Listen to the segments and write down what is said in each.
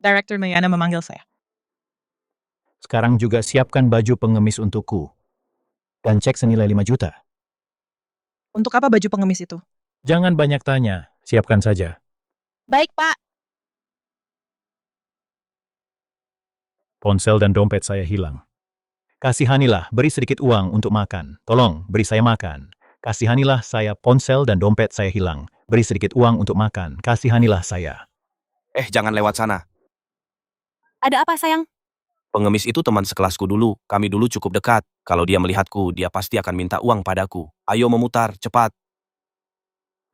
Director Mayana memanggil saya. Sekarang juga siapkan baju pengemis untukku. Dan cek senilai 5 juta. Untuk apa baju pengemis itu? Jangan banyak tanya, siapkan saja. Baik, Pak. Ponsel dan dompet saya hilang. Kasihanilah, beri sedikit uang untuk makan. Tolong, beri saya makan. Kasihanilah saya, ponsel dan dompet saya hilang. Beri sedikit uang untuk makan. Kasihanilah saya. Jangan lewat sana. Ada apa, sayang? Pengemis itu teman sekelasku dulu. Kami dulu cukup dekat. Kalau dia melihatku, dia pasti akan minta uang padaku. Ayo memutar, cepat.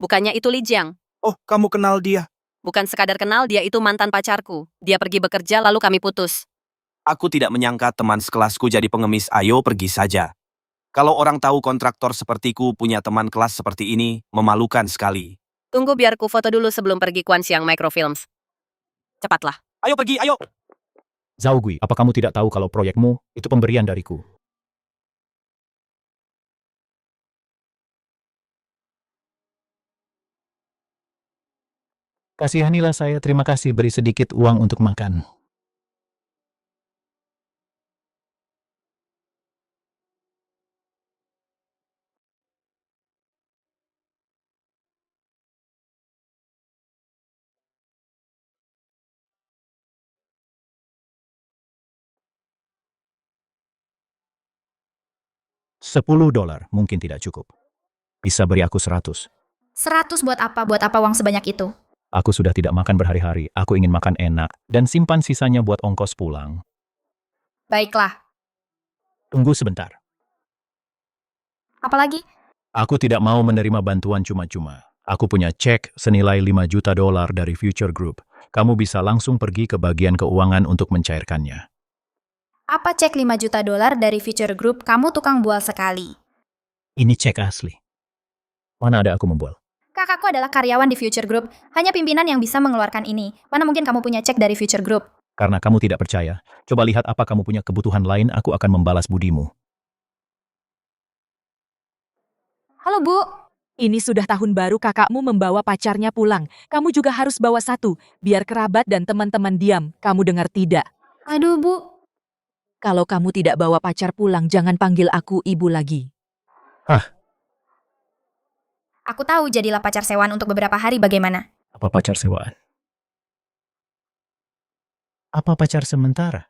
Bukannya itu Li Jiang. Oh, kamu kenal dia? Bukan sekadar kenal, dia itu mantan pacarku. Dia pergi bekerja lalu kami putus. Aku tidak menyangka teman sekelasku jadi pengemis. Ayo pergi saja. Kalau orang tahu kontraktor sepertiku punya teman kelas seperti ini, memalukan sekali. Tunggu biar ku foto dulu sebelum pergi Kuanxiang Microfilms. Cepatlah. Ayo pergi, ayo! Zhao Gui, apa kamu tidak tahu kalau proyekmu itu pemberian dariku? Kasihanilah saya, terima kasih, beri sedikit uang untuk makan. $10 mungkin tidak cukup. Bisa beri aku 100. 100 buat apa? Buat apa uang sebanyak itu? Aku sudah tidak makan berhari-hari, aku ingin makan enak, dan simpan sisanya buat ongkos pulang. Baiklah. Tunggu sebentar. Apalagi? Aku tidak mau menerima bantuan cuma-cuma. Aku punya cek senilai $5 juta dari Future Group. Kamu bisa langsung pergi ke bagian keuangan untuk mencairkannya. Apa cek $5 juta dari Future Group? Kamu tukang bual sekali. Ini cek asli. Mana ada aku membual? Kakakku adalah karyawan di Future Group. Hanya pimpinan yang bisa mengeluarkan ini. Mana mungkin kamu punya cek dari Future Group? Karena kamu tidak percaya, coba lihat apa kamu punya kebutuhan lain, aku akan membalas budimu. Halo, Bu. Ini sudah tahun baru kakakmu membawa pacarnya pulang. Kamu juga harus bawa satu, biar kerabat dan teman-teman diam. Kamu dengar tidak? Aduh, Bu. Kalau kamu tidak bawa pacar pulang, jangan panggil aku ibu lagi. Aku tahu jadilah pacar sewaan untuk beberapa hari bagaimana. Apa pacar sewaan? Apa pacar sementara?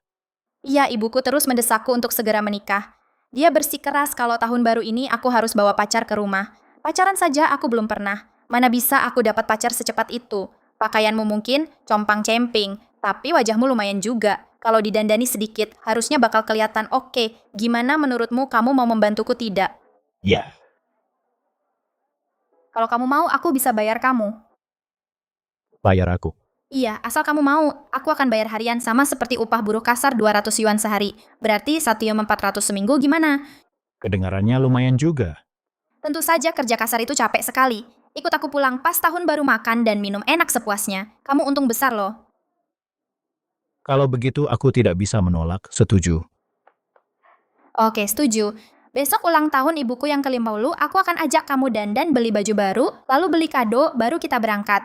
Iya, ibuku terus mendesakku untuk segera menikah. Dia bersikeras kalau tahun baru ini aku harus bawa pacar ke rumah. Pacaran saja aku belum pernah. Mana bisa aku dapat pacar secepat itu? Pakaianmu mungkin compang-camping, tapi wajahmu lumayan juga. Kalau didandani sedikit, harusnya bakal kelihatan oke. Gimana menurutmu, kamu mau membantuku tidak? Ya. Kalau kamu mau, aku bisa bayar kamu. Bayar aku. Iya, asal kamu mau, aku akan bayar harian sama seperti upah buruh kasar 200 yuan sehari. Berarti 1 yuan 400 seminggu gimana? Kedengarannya lumayan juga. Tentu saja kerja kasar itu capek sekali. Ikut aku pulang pas tahun baru, makan dan minum enak sepuasnya. Kamu untung besar loh. Kalau begitu aku tidak bisa menolak, setuju. Oke, setuju. Besok ulang tahun ibuku yang ke-50, aku akan ajak kamu dandan, beli baju baru, lalu beli kado, baru kita berangkat.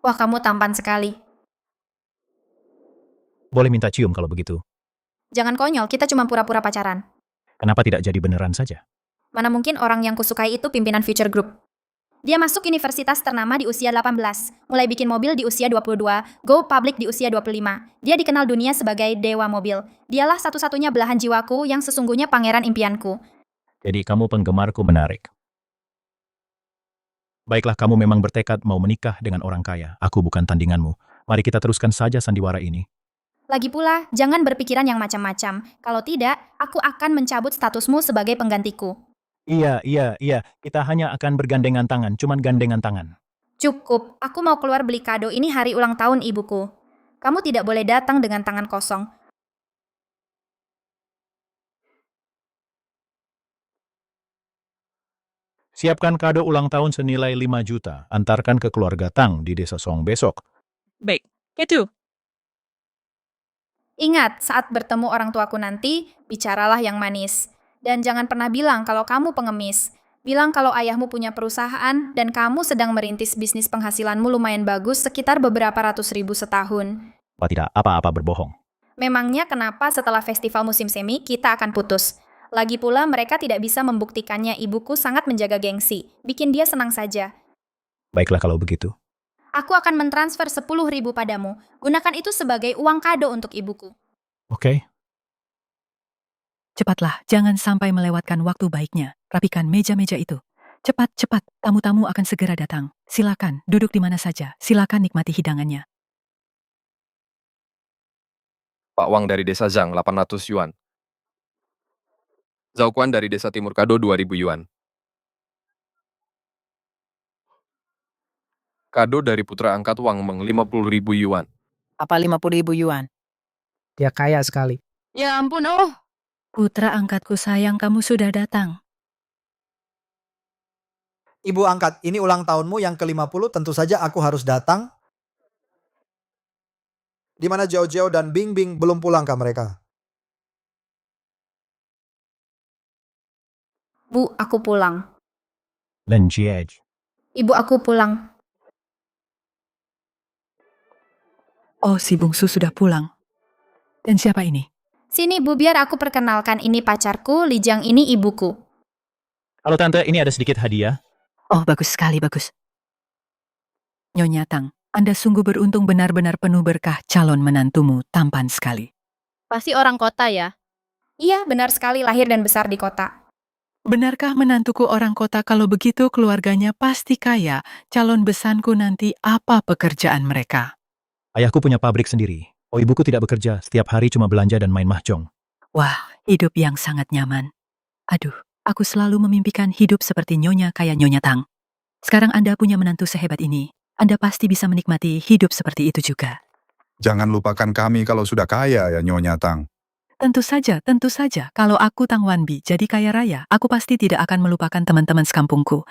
Wah, kamu tampan sekali. Boleh minta cium kalau begitu. Jangan konyol, kita cuma pura-pura pacaran. Kenapa tidak jadi beneran saja? Mana mungkin orang yang kusukai itu pimpinan Future Group. Dia masuk universitas ternama di usia 18, mulai bikin mobil di usia 22, go public di usia 25. Dia dikenal dunia sebagai dewa mobil. Dialah satu-satunya belahan jiwaku yang sesungguhnya pangeran impianku. Jadi kamu penggemarku menarik. Baiklah, kamu memang bertekad mau menikah dengan orang kaya. Aku bukan tandinganmu. Mari kita teruskan saja sandiwara ini. Lagi pula, jangan berpikiran yang macam-macam. Kalau tidak, aku akan mencabut statusmu sebagai penggantiku. Iya. Kita hanya akan bergandengan tangan, cuman gandengan tangan. Cukup, aku mau keluar beli kado, ini hari ulang tahun ibuku. Kamu tidak boleh datang dengan tangan kosong. Siapkan kado ulang tahun senilai 5 juta. Antarkan ke keluarga Tang di desa Song besok. Baik, itu. Ingat, saat bertemu orang tuaku nanti, bicaralah yang manis. Dan jangan pernah bilang kalau kamu pengemis. Bilang kalau ayahmu punya perusahaan dan kamu sedang merintis bisnis penghasilanmu lumayan bagus sekitar beberapa ratus ribu setahun. Apa tidak apa-apa berbohong. Memangnya kenapa setelah festival musim semi kita akan putus? Lagi pula mereka tidak bisa membuktikannya, ibuku sangat menjaga gengsi. Bikin dia senang saja. Baiklah kalau begitu. Aku akan mentransfer 10.000 padamu. Gunakan itu sebagai uang kado untuk ibuku. Oke. Cepatlah, jangan sampai melewatkan waktu baiknya. Rapikan meja-meja itu. Cepat, cepat, tamu-tamu akan segera datang. Silakan, duduk di mana saja. Silakan nikmati hidangannya. Pak Wang dari Desa Zhang 800 yuan. Zhao Kuan dari Desa Timur Kado 2000 yuan. Kado dari putra angkat Wang Meng 50.000 yuan. Apa 50.000 yuan? Dia kaya sekali. Ya ampun, oh. Putra angkatku sayang, kamu sudah datang. Ibu angkat, ini ulang tahunmu yang ke-50, tentu saja aku harus datang. Di mana Jiao Jiao dan Bing Bing belum pulang kah mereka? Bu, aku pulang. Len Jiej. Ibu aku pulang. Oh, si bungsu sudah pulang. Dan siapa ini? Sini Bu, biar aku perkenalkan, ini pacarku, Li Jiang ini ibuku. Halo Tante, ini ada sedikit hadiah. Oh, bagus sekali, bagus. Nyonya Tang, Anda sungguh beruntung, benar-benar penuh berkah. Calon menantumu tampan sekali. Pasti orang kota ya? Iya, benar sekali, lahir dan besar di kota. Benarkah menantuku orang kota? Kalau begitu keluarganya pasti kaya. Calon besanku nanti apa pekerjaan mereka? Ayahku punya pabrik sendiri. Oh, ibuku tidak bekerja, setiap hari cuma belanja dan main mahjong. Wah, hidup yang sangat nyaman. Aduh, aku selalu memimpikan hidup seperti Nyonya kayak Nyonya Tang. Sekarang Anda punya menantu sehebat ini. Anda pasti bisa menikmati hidup seperti itu juga. Jangan lupakan kami kalau sudah kaya ya Nyonya Tang. Tentu saja, tentu saja. Kalau aku Tang Wanbi jadi kaya raya, aku pasti tidak akan melupakan teman-teman sekampungku.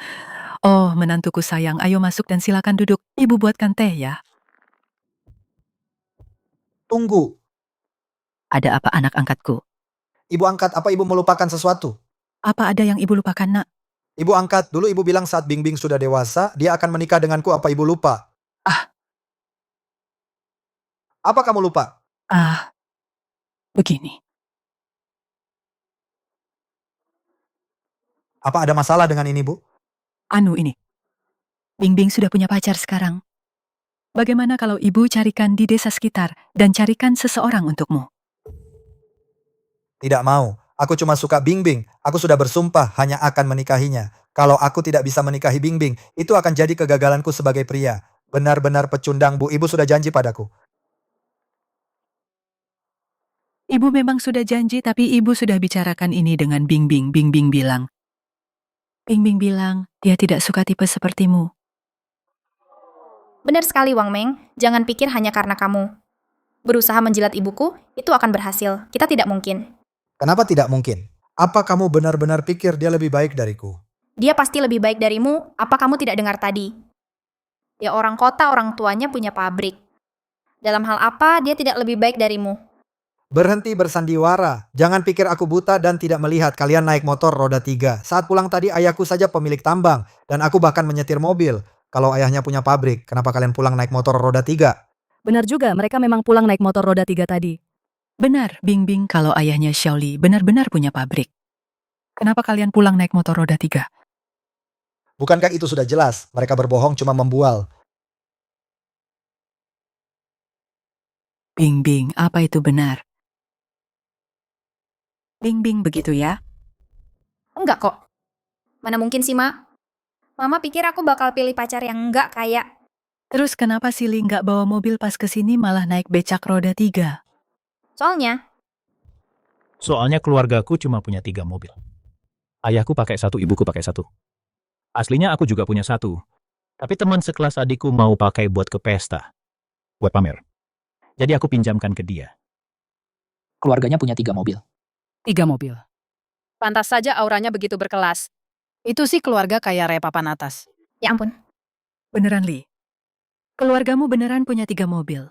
Oh, menantuku sayang, ayo masuk dan silakan duduk. Ibu buatkan teh ya. Tunggu. Ada apa anak angkatku? Ibu angkat, apa ibu melupakan sesuatu? Apa ada yang ibu lupakan, nak? Ibu angkat, dulu ibu bilang saat Bing Bing sudah dewasa, dia akan menikah denganku, apa ibu lupa? Ah. Apa kamu lupa? Begini. Apa ada masalah dengan ini, Bu? Anu ini. Bing Bing sudah punya pacar sekarang. Bagaimana kalau ibu carikan di desa sekitar dan carikan seseorang untukmu? Tidak mau. Aku cuma suka Bing Bing. Aku sudah bersumpah hanya akan menikahinya. Kalau aku tidak bisa menikahi Bing Bing, itu akan jadi kegagalanku sebagai pria. Benar-benar pecundang, Bu. Ibu sudah janji padaku. Ibu memang sudah janji, tapi ibu sudah bicarakan ini dengan Bing Bing. Bing Bing bilang, dia tidak suka tipe sepertimu. Benar sekali, Wang Meng. Jangan pikir hanya karena kamu berusaha menjilat ibuku, itu akan berhasil. Kita tidak mungkin. Kenapa tidak mungkin? Apa kamu benar-benar pikir dia lebih baik dariku? Dia pasti lebih baik darimu. Apa kamu tidak dengar tadi? Dia orang kota, orang tuanya punya pabrik. Dalam hal apa dia tidak lebih baik darimu? Berhenti bersandiwara. Jangan pikir aku buta dan tidak melihat kalian naik motor roda 3. Saat pulang tadi ayahku saja pemilik tambang. Dan aku bahkan menyetir mobil. Kalau ayahnya punya pabrik, kenapa kalian pulang naik motor roda 3? Benar juga, mereka memang pulang naik motor roda 3 tadi. Benar, Bing Bing, kalau ayahnya Xiaoli benar-benar punya pabrik. Kenapa kalian pulang naik motor roda 3? Bukankah itu sudah jelas? Mereka berbohong cuma membual. Bing Bing, apa itu benar? Bing Bing begitu ya? Enggak kok. Mana mungkin sih, Ma? Mama pikir aku bakal pilih pacar yang enggak kaya. Terus kenapa Sili nggak bawa mobil pas kesini malah naik becak roda 3? Soalnya keluargaku cuma punya 3 mobil. Ayahku pakai 1, ibuku pakai 1. Aslinya aku juga punya 1. Tapi teman sekelas adikku mau pakai buat ke pesta. Buat pamer. Jadi aku pinjamkan ke dia. Keluarganya punya 3 mobil. 3 mobil. Pantas saja auranya begitu berkelas. Itu sih keluarga kayak raya papan atas. Ya ampun. Beneran, Li? Keluargamu beneran punya 3 mobil?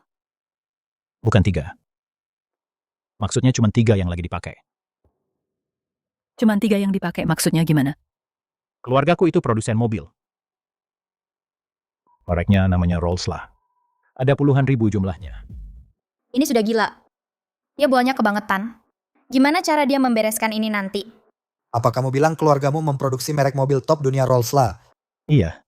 Bukan 3. Maksudnya cuma 3 yang lagi dipakai. Cuman 3 yang dipakai, maksudnya gimana? Keluargaku itu produsen mobil. Mereknya namanya Rolls-lah. Ada puluhan ribu jumlahnya. Ini sudah gila. Dia buahnya kebangetan. Gimana cara dia membereskan ini nanti? Apa kamu bilang keluargamu memproduksi merek mobil top dunia Rolls-lah? Iya.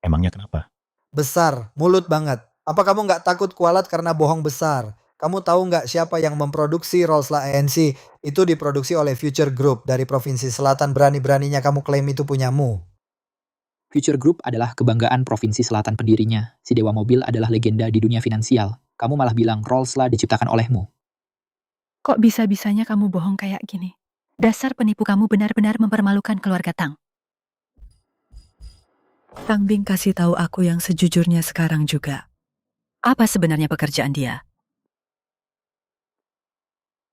Emangnya kenapa? Besar, mulut banget. Apa kamu nggak takut kualat karena bohong besar? Kamu tahu nggak siapa yang memproduksi Rolls-lah ANC? Itu diproduksi oleh Future Group dari Provinsi Selatan. Berani-beraninya kamu klaim itu punyamu. Future Group adalah kebanggaan Provinsi Selatan pendirinya. Si Dewa Mobil adalah legenda di dunia finansial. Kamu malah bilang Rolls-lah diciptakan olehmu. Kok bisa-bisanya kamu bohong kayak gini? Dasar penipu, kamu benar-benar mempermalukan keluarga Tang. Tang Bing kasih tahu aku yang sejujurnya sekarang juga. Apa sebenarnya pekerjaan dia?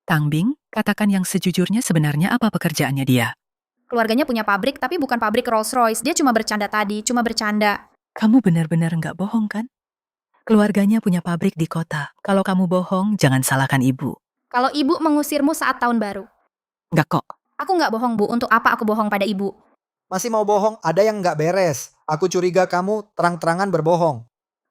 Tang Bing, katakan yang sejujurnya sebenarnya apa pekerjaannya dia? Keluarganya punya pabrik, tapi bukan pabrik Rolls-Royce. Dia cuma bercanda tadi, cuma bercanda. Kamu benar-benar nggak bohong kan? Keluarganya punya pabrik di kota. Kalau kamu bohong, jangan salahkan ibu. Kalau ibu mengusirmu saat tahun baru. Nggak kok. Aku nggak bohong, Bu. Untuk apa aku bohong pada ibu? Masih mau bohong? Ada yang nggak beres. Aku curiga kamu terang-terangan berbohong.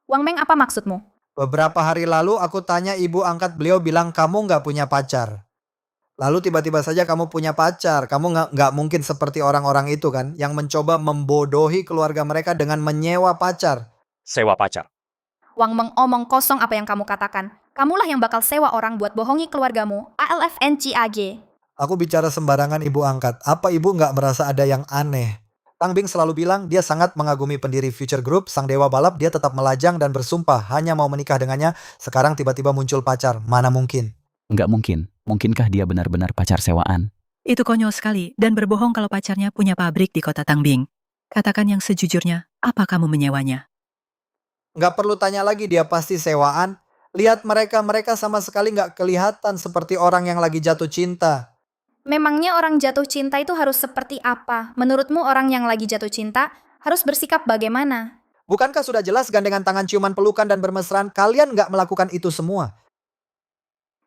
Wang Meng, apa maksudmu? Beberapa hari lalu aku tanya ibu angkat beliau bilang kamu nggak punya pacar. Lalu tiba-tiba saja kamu punya pacar. Kamu nggak mungkin seperti orang-orang itu kan, yang mencoba membodohi keluarga mereka dengan menyewa pacar. Sewa pacar. Wang Meng, omong kosong apa yang kamu katakan. Kamulah yang bakal sewa orang buat bohongi keluargamu. ALFNCAG. Aku bicara sembarangan ibu angkat. Apa ibu nggak merasa ada yang aneh? Tang Bing selalu bilang dia sangat mengagumi pendiri Future Group, sang dewa balap. Dia tetap melajang dan bersumpah hanya mau menikah dengannya. Sekarang tiba-tiba muncul pacar. Mana mungkin? Nggak mungkin. Mungkinkah dia benar-benar pacar sewaan? Itu konyol sekali dan berbohong kalau pacarnya punya pabrik di kota Tang Bing. Katakan yang sejujurnya, apa kamu menyewanya? Nggak perlu tanya lagi, dia pasti sewaan. Lihat mereka sama sekali nggak kelihatan seperti orang yang lagi jatuh cinta. Memangnya orang jatuh cinta itu harus seperti apa? Menurutmu orang yang lagi jatuh cinta harus bersikap bagaimana? Bukankah sudah jelas gandengan tangan, ciuman, pelukan, dan bermesraan? Kalian nggak melakukan itu semua.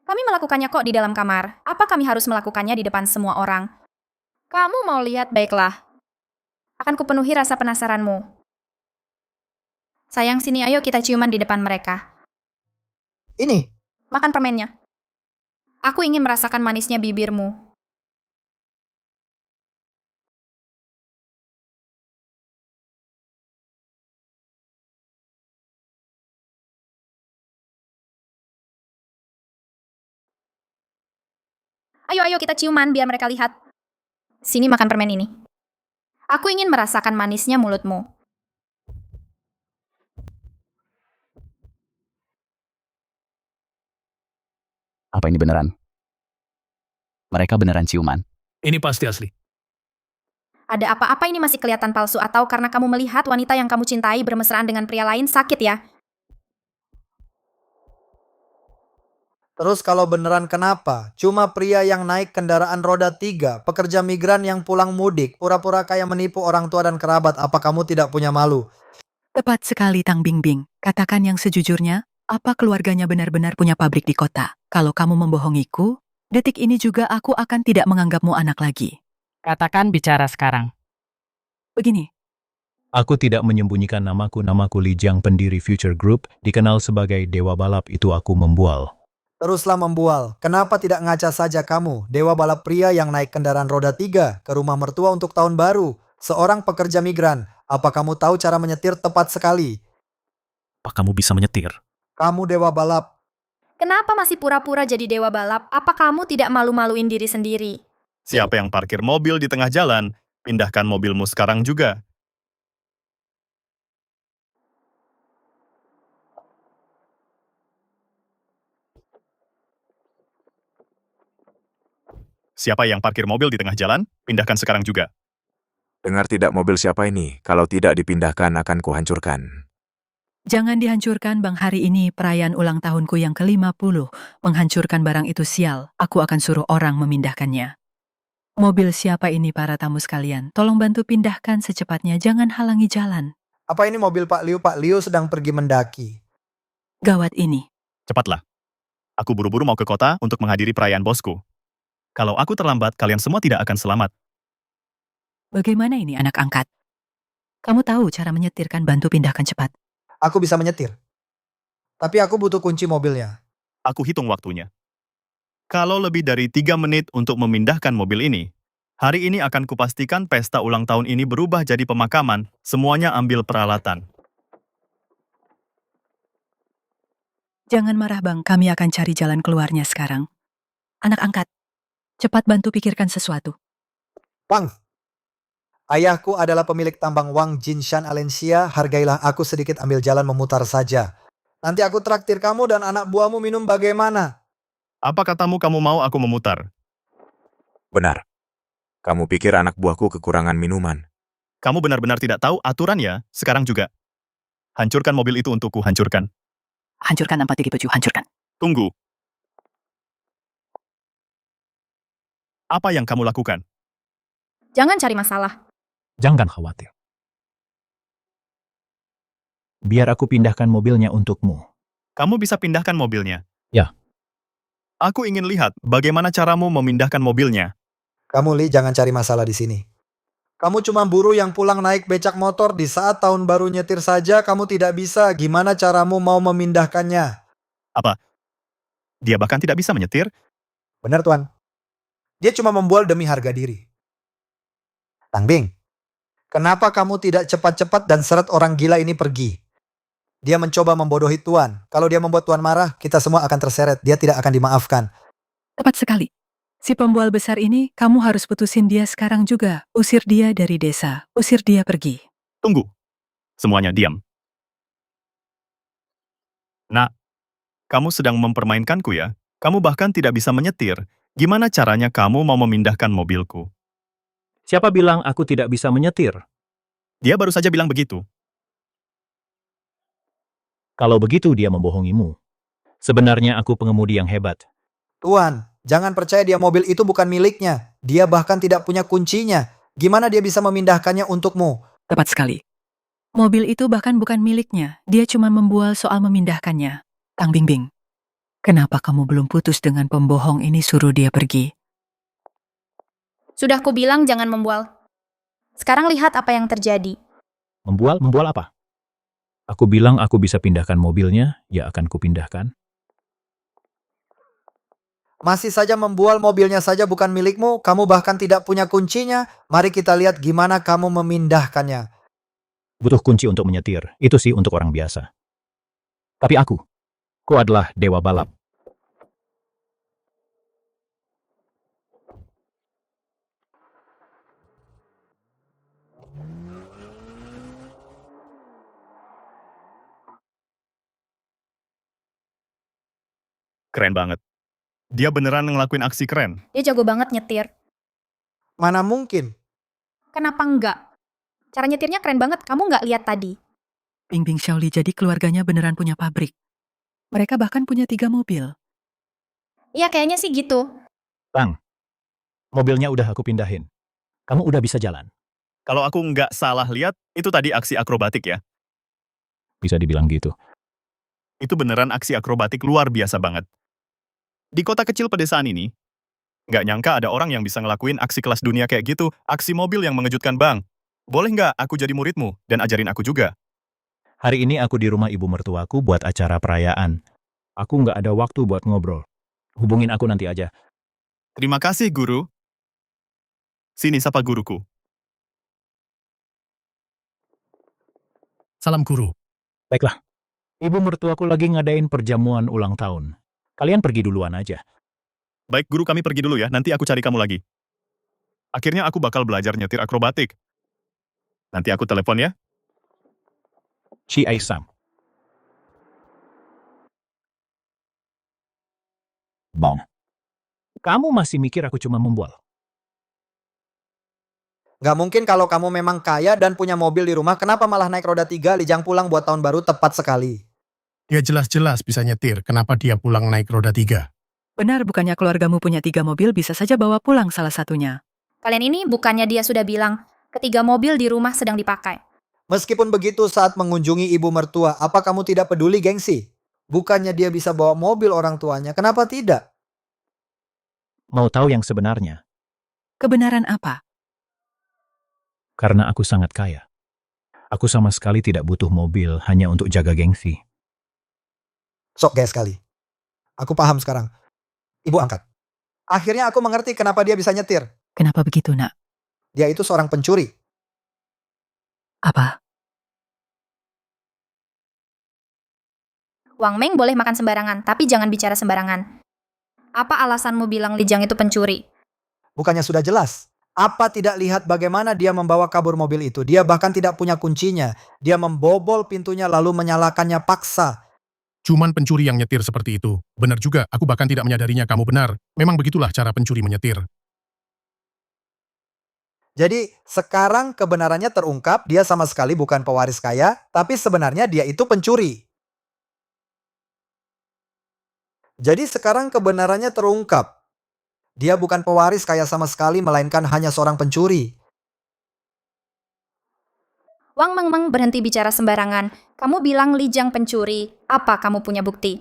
Kami melakukannya kok di dalam kamar. Apa kami harus melakukannya di depan semua orang? Kamu mau lihat, baiklah. Akan kupenuhi rasa penasaranmu. Sayang, sini ayo kita ciuman di depan mereka. Ini, Makan permennya. Aku ingin merasakan manisnya bibirmu. Ayo, ayo kita ciuman biar mereka lihat. Sini makan permen ini. Aku ingin merasakan manisnya mulutmu. Apa ini beneran? Mereka beneran ciuman? Ini pasti asli. Ada apa-apa ini masih kelihatan palsu atau karena kamu melihat wanita yang kamu cintai bermesraan dengan pria lain sakit ya? terus kalau beneran kenapa? Cuma pria yang naik kendaraan roda 3, pekerja migran yang pulang mudik, pura-pura kayak menipu orang tua dan kerabat. Apa kamu tidak punya malu? Tepat sekali Tang Bingbing. Katakan yang sejujurnya, apa keluarganya benar-benar punya pabrik di kota? Kalau kamu membohongiku, detik ini juga aku akan tidak menganggapmu anak lagi. Katakan bicara sekarang. Begini, Aku tidak menyembunyikan namaku Li Jiang, pendiri Future Group, dikenal sebagai Dewa Balap. Itu aku membual. Teruslah membual. Kenapa tidak ngaca saja kamu, dewa balap pria yang naik kendaraan roda 3 ke rumah mertua untuk tahun baru? Seorang pekerja migran. Apa kamu tahu cara menyetir tepat sekali? Apa kamu bisa menyetir? Kamu dewa balap. Kenapa masih pura-pura jadi dewa balap? Apa kamu tidak malu-maluin diri sendiri? Siapa yang parkir mobil di tengah jalan? Pindahkan mobilmu sekarang juga. Siapa yang parkir mobil di tengah jalan? Pindahkan sekarang juga. Dengar tidak mobil siapa ini? Kalau tidak dipindahkan akan kuhancurkan. jangan dihancurkan Bang, hari ini perayaan ulang tahunku yang ke-50. Menghancurkan barang itu sial, aku akan suruh orang memindahkannya. Mobil siapa ini para tamu sekalian? Tolong bantu pindahkan secepatnya, jangan halangi jalan. Apa ini mobil Pak Liu? Pak Liu sedang pergi mendaki. Gawat ini. Cepatlah. Aku buru-buru mau ke kota untuk menghadiri perayaan bosku. Kalau aku terlambat, kalian semua tidak akan selamat. Bagaimana ini anak angkat? Kamu tahu cara menyetirkan bantu pindahkan cepat. Aku bisa menyetir. Tapi aku butuh kunci mobilnya. Aku hitung waktunya. Kalau lebih dari 3 menit untuk memindahkan mobil ini, hari ini akan kupastikan pesta ulang tahun ini berubah jadi pemakaman, semuanya ambil peralatan. Jangan marah bang, kami akan cari jalan keluarnya sekarang. Anak angkat, cepat bantu pikirkan sesuatu. Bang, ayahku adalah pemilik tambang Wang Jinshan Alensia, hargailah aku sedikit ambil jalan memutar saja. Nanti aku traktir kamu dan anak buahmu minum bagaimana? Apa katamu kamu mau aku memutar? Benar. Kamu pikir anak buahku kekurangan minuman? Kamu benar-benar tidak tahu aturan ya, sekarang juga. Hancurkan mobil itu untukku, hancurkan. Hancurkan 4 gigi baju, hancurkan. Tunggu. Apa yang kamu lakukan? Jangan cari masalah. Jangan khawatir. Biar aku pindahkan mobilnya untukmu. Kamu bisa pindahkan mobilnya? Ya. Aku ingin lihat bagaimana caramu memindahkan mobilnya. Kamu, Li, jangan cari masalah di sini. Kamu cuma buruh yang pulang naik becak motor di saat tahun baru nyetir saja kamu tidak bisa. Gimana caramu mau memindahkannya? Apa? Dia bahkan tidak bisa menyetir? Benar, Tuan. Dia cuma membual demi harga diri. Tangbing, kenapa kamu tidak cepat-cepat dan seret orang gila ini pergi? Dia mencoba membodohi Tuan. Kalau dia membuat Tuan marah, kita semua akan terseret. Dia tidak akan dimaafkan. Tepat sekali. Si pembual besar ini, kamu harus putusin dia sekarang juga. Usir dia dari desa. Usir dia pergi. Tunggu. Semuanya diam. Nak, kamu sedang mempermainkanku ya? Kamu bahkan tidak bisa menyetir. Gimana caranya kamu mau memindahkan mobilku? Siapa bilang aku tidak bisa menyetir? Dia baru saja bilang begitu. Kalau begitu dia membohongimu. Sebenarnya aku pengemudi yang hebat. Tuan, jangan percaya dia mobil itu bukan miliknya. Dia bahkan tidak punya kuncinya. Gimana dia bisa memindahkannya untukmu? Tepat sekali. Mobil itu bahkan bukan miliknya. Dia cuma membual soal memindahkannya. Tang Bingbing, kenapa kamu belum putus dengan pembohong ini suruh dia pergi? Sudah kubilang jangan membual. Sekarang lihat apa yang terjadi. Membual? Membual apa? Aku bilang aku bisa pindahkan mobilnya, ya akan kupindahkan. Masih saja membual mobilnya saja bukan milikmu, kamu bahkan tidak punya kuncinya. Mari kita lihat gimana kamu memindahkannya. Butuh kunci untuk menyetir, itu sih untuk orang biasa. Tapi aku adalah dewa balap. Keren banget. Dia beneran ngelakuin aksi keren. Dia jago banget nyetir. Mana mungkin? Kenapa enggak? Cara nyetirnya keren banget, kamu nggak lihat tadi? Bingbing Xiaoli, jadi keluarganya beneran punya pabrik. Mereka bahkan punya 3 mobil. Iya, kayaknya sih gitu. Bang, mobilnya udah aku pindahin. Kamu udah bisa jalan. Kalau aku nggak salah lihat, itu tadi aksi akrobatik ya. Bisa dibilang gitu. Itu beneran aksi akrobatik luar biasa banget. Di kota kecil pedesaan ini, nggak nyangka ada orang yang bisa ngelakuin aksi kelas dunia kayak gitu, aksi mobil yang mengejutkan bang. Boleh nggak aku jadi muridmu dan ajarin aku juga? Hari ini aku di rumah ibu mertuaku buat acara perayaan. Aku nggak ada waktu buat ngobrol. Hubungin aku nanti aja. Terima kasih guru. Sini sapa guruku. Salam guru. Baiklah. Ibu mertuaku lagi ngadain perjamuan ulang tahun. Kalian pergi duluan aja. Baik guru, kami pergi dulu ya, nanti aku cari kamu lagi. Akhirnya aku bakal belajar nyetir akrobatik. Nanti aku telepon ya. Ci Aisam. Bang. Kamu masih mikir aku cuma membual? Nggak mungkin kalau kamu memang kaya dan punya mobil di rumah, kenapa malah naik roda 3 Lijang pulang buat tahun baru tepat sekali? Dia jelas-jelas bisa nyetir, kenapa dia pulang naik roda 3? Benar, bukannya keluargamu punya 3 mobil, bisa saja bawa pulang salah satunya. Kalian ini bukannya dia sudah bilang, ketiga mobil di rumah sedang dipakai. Meskipun begitu saat mengunjungi ibu mertua, apa kamu tidak peduli gengsi? Bukannya dia bisa bawa mobil orang tuanya, kenapa tidak? Mau tahu yang sebenarnya? Kebenaran apa? karena aku sangat kaya. Aku sama sekali tidak butuh mobil hanya untuk jaga gengsi. Sok gaya sekali. Aku paham sekarang. Ibu angkat. Akhirnya aku mengerti kenapa dia bisa nyetir. Kenapa begitu, Nak? Dia itu seorang pencuri. Apa? Wang Meng boleh makan sembarangan, tapi jangan bicara sembarangan. Apa alasanmu bilang Li Jiang itu pencuri? Bukannya sudah jelas? Apa tidak lihat bagaimana dia membawa kabur mobil itu? Dia bahkan tidak punya kuncinya. Dia membobol pintunya lalu menyalakannya paksa. Cuman pencuri yang nyetir seperti itu. Benar juga, aku bahkan tidak menyadarinya kamu benar. Memang begitulah cara pencuri menyetir. Jadi sekarang kebenarannya terungkap, dia sama sekali bukan pewaris kaya, tapi sebenarnya dia itu pencuri. Jadi sekarang kebenarannya terungkap. Dia bukan pewaris kaya sama sekali, melainkan hanya seorang pencuri. Wang Meng berhenti bicara sembarangan. Kamu bilang Li Jiang pencuri. Apa kamu punya bukti?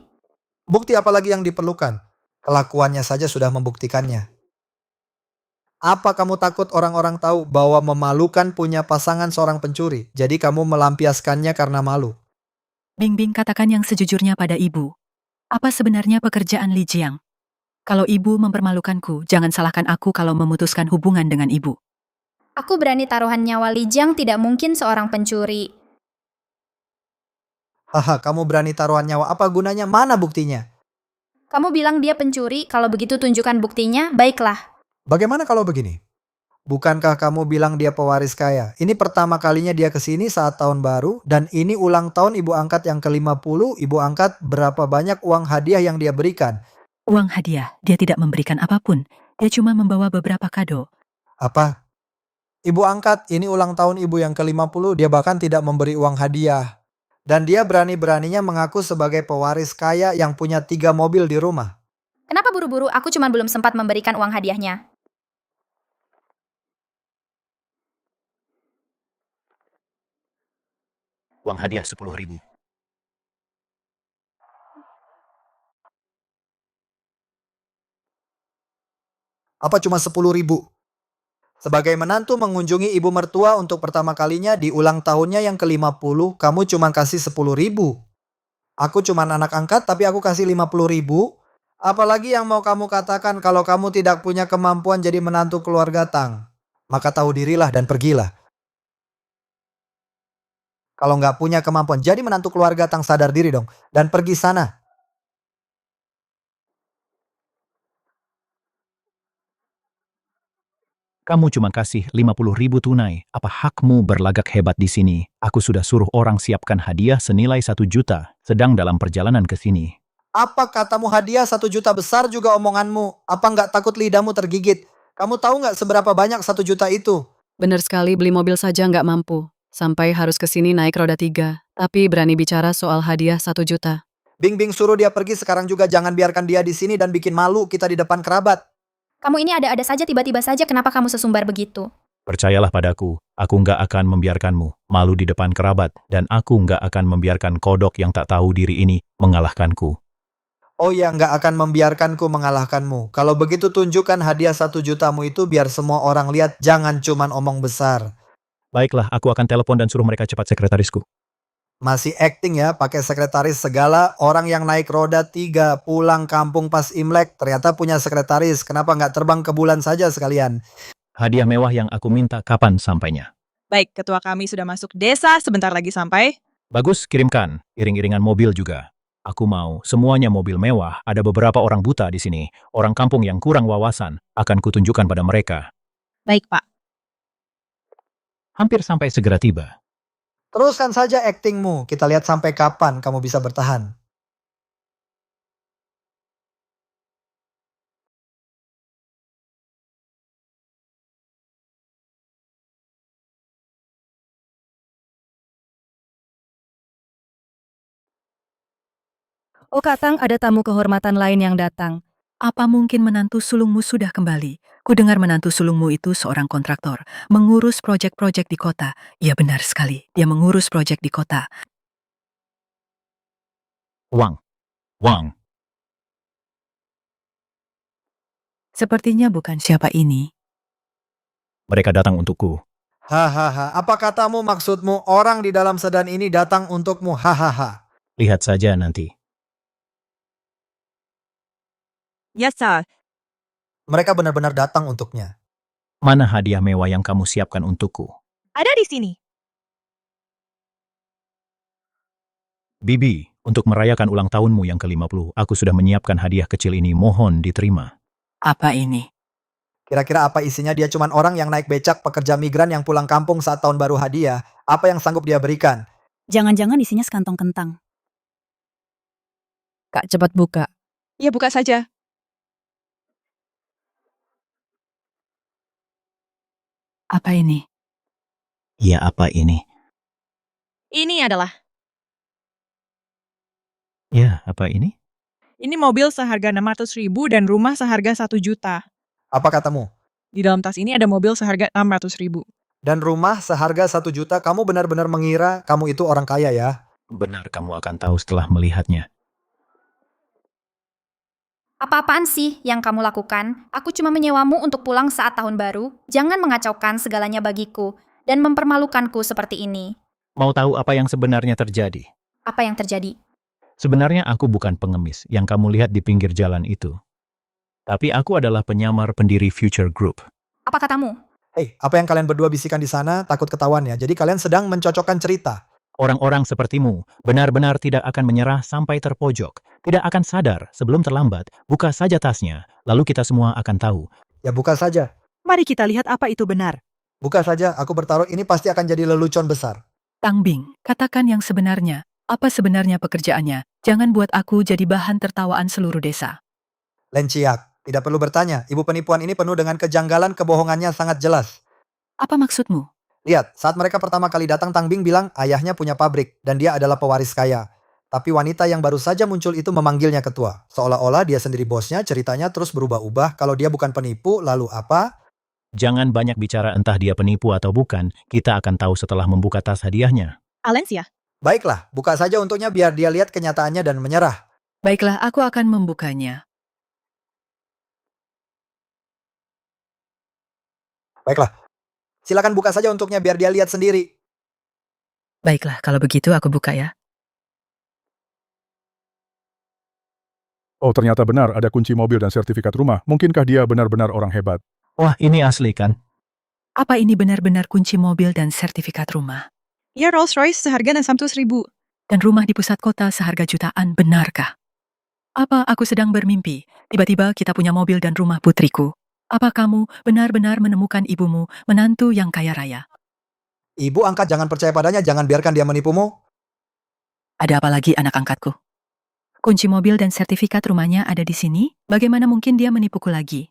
Bukti apa lagi yang diperlukan? Kelakuannya saja sudah membuktikannya. Apa kamu takut orang-orang tahu bahwa memalukan punya pasangan seorang pencuri? Jadi kamu melampiaskannya karena malu. Bingbing katakan yang sejujurnya pada ibu. Apa sebenarnya pekerjaan Li Jiang? Kalau ibu mempermalukanku, jangan salahkan aku kalau memutuskan hubungan dengan ibu. Aku berani taruhan nyawa Li Jiang tidak mungkin seorang pencuri. Haha, kamu berani taruhan nyawa. Apa gunanya? Mana buktinya? Kamu bilang dia pencuri, kalau begitu tunjukkan buktinya, baiklah. Bagaimana kalau begini? Bukankah kamu bilang dia pewaris kaya? Ini pertama kalinya dia kesini saat tahun baru, dan ini ulang tahun ibu angkat yang ke-50. Ibu angkat berapa banyak uang hadiah yang dia berikan? Uang hadiah, dia tidak memberikan apapun. Dia cuma membawa beberapa kado. Apa? Ibu angkat, ini ulang tahun ibu yang ke-50, dia bahkan tidak memberi uang hadiah. Dan dia berani-beraninya mengaku sebagai pewaris kaya yang punya 3 mobil di rumah. Kenapa buru-buru? Aku cuma belum sempat memberikan uang hadiahnya. Uang hadiah 10.000. Apa cuma 10.000? Sebagai menantu mengunjungi ibu mertua untuk pertama kalinya di ulang tahunnya yang ke-50, kamu cuma kasih 10.000. Aku cuma anak angkat tapi aku kasih 50.000. Apalagi yang mau kamu katakan kalau kamu tidak punya kemampuan jadi menantu keluarga Tang? Maka tahu dirilah dan pergilah. Kalau nggak punya kemampuan jadi menantu keluarga Tang, sadar diri dong. Dan pergi sana. Kamu cuma kasih 50.000 tunai. Apa hakmu berlagak hebat di sini? Aku sudah suruh orang siapkan hadiah senilai 1 juta, sedang dalam perjalanan ke sini. Apa katamu hadiah 1 juta besar juga omonganmu? Apa nggak takut lidahmu tergigit? Kamu tahu nggak seberapa banyak 1 juta itu? Benar sekali, beli mobil saja nggak mampu. Sampai harus ke sini naik roda 3. Tapi berani bicara soal hadiah 1 juta. Bingbing suruh dia pergi sekarang juga, jangan biarkan dia di sini dan bikin malu kita di depan kerabat. Kamu ini ada-ada saja, tiba-tiba saja, kenapa kamu sesumbar begitu? Percayalah padaku, aku nggak akan membiarkanmu malu di depan kerabat, dan aku nggak akan membiarkan kodok yang tak tahu diri ini mengalahkanku. Oh ya, nggak akan membiarkanku mengalahkanmu. Kalau begitu tunjukkan hadiah 1 jutamu itu biar semua orang lihat, jangan cuman omong besar. Baiklah, aku akan telepon dan suruh mereka cepat sekretarisku. Masih acting ya, pakai sekretaris segala. Orang yang naik roda 3 pulang kampung pas Imlek ternyata punya sekretaris. Kenapa nggak terbang ke bulan saja sekalian? Hadiah mewah yang aku minta kapan sampainya? Baik, ketua kami sudah masuk desa, sebentar lagi sampai. Bagus, kirimkan. Iring-iringan mobil juga. Aku mau semuanya mobil mewah. Ada beberapa orang buta di sini. Orang kampung yang kurang wawasan. Akan kutunjukkan pada mereka. Baik, Pak. Hampir sampai segera tiba. Teruskan saja actingmu. Kita lihat sampai kapan kamu bisa bertahan. Oh Katang, ada tamu kehormatan lain yang datang. Apa mungkin menantu sulungmu sudah kembali? Kudengar menantu sulungmu itu seorang kontraktor, mengurus proyek-proyek di kota. Ya benar sekali, dia mengurus proyek di kota. Wang. Sepertinya bukan siapa ini. Mereka datang untukku. Hahaha, apa katamu maksudmu orang di dalam sedan ini datang untukmu? Hahaha. Lihat saja nanti. Yes, sir. Mereka benar-benar datang untuknya. Mana hadiah mewah yang kamu siapkan untukku? Ada di sini. Bibi, untuk merayakan ulang tahunmu yang ke-50, aku sudah menyiapkan hadiah kecil ini, mohon diterima. Apa ini? Kira-kira apa isinya? Dia cuman orang yang naik becak, pekerja migran yang pulang kampung saat tahun baru hadiah. Apa yang sanggup dia berikan? Jangan-jangan isinya sekantong kentang. Kak, cepat buka. Ya, buka saja. Apa ini? Ya, apa ini? Ini adalah. Ya, apa ini? Ini mobil seharga 600.000 dan rumah seharga 1 juta. Apa katamu? Di dalam tas ini ada mobil seharga 600.000. Dan rumah seharga 1 juta, kamu benar-benar mengira kamu itu orang kaya ya? Benar, kamu akan tahu setelah melihatnya. Apa-apaan sih yang kamu lakukan? Aku cuma menyewamu untuk pulang saat tahun baru. Jangan mengacaukan segalanya bagiku dan mempermalukanku seperti ini. Mau tahu apa yang sebenarnya terjadi? Apa yang terjadi? Sebenarnya aku bukan pengemis yang kamu lihat di pinggir jalan itu. Tapi aku adalah penyamar pendiri Future Group. Apa katamu? Hei, apa yang kalian berdua bisikan di sana? Takut ketahuan ya. Jadi kalian sedang mencocokkan cerita. Orang-orang sepertimu benar-benar tidak akan menyerah sampai terpojok. Tidak akan sadar sebelum terlambat. Buka saja tasnya, lalu kita semua akan tahu. Ya buka saja. Mari kita lihat apa itu benar. Buka saja, aku bertaruh ini pasti akan jadi lelucon besar. Tang Bing, katakan yang sebenarnya. Apa sebenarnya pekerjaannya? Jangan buat aku jadi bahan tertawaan seluruh desa. Lenciak, tidak perlu bertanya. Ibu penipuan ini penuh dengan kejanggalan, kebohongannya sangat jelas. Apa maksudmu? Lihat, saat mereka pertama kali datang, Tang Bing bilang ayahnya punya pabrik dan dia adalah pewaris kaya. Tapi wanita yang baru saja muncul itu memanggilnya ketua. Seolah-olah dia sendiri bosnya, ceritanya terus berubah-ubah. Kalau dia bukan penipu, lalu apa? Jangan banyak bicara entah dia penipu atau bukan. Kita akan tahu setelah membuka tas hadiahnya. Alencia. Baiklah, buka saja untuknya biar dia lihat kenyataannya dan menyerah. Baiklah, aku akan membukanya. Baiklah, silakan buka saja untuknya biar dia lihat sendiri. Baiklah, kalau begitu aku buka ya. Oh, ternyata benar ada kunci mobil dan sertifikat rumah. Mungkinkah dia benar-benar orang hebat? Wah, ini asli kan? Apa ini benar-benar kunci mobil dan sertifikat rumah? Ya, Rolls Royce seharga 600.000. Dan rumah di pusat kota seharga jutaan, benarkah? Apa aku sedang bermimpi? Tiba-tiba kita punya mobil dan rumah putriku. Apa kamu benar-benar menemukan ibumu, menantu yang kaya raya? Ibu angkat jangan percaya padanya, jangan biarkan dia menipumu. Ada apa lagi anak angkatku? Kunci mobil dan sertifikat rumahnya ada di sini. Bagaimana mungkin dia menipuku lagi?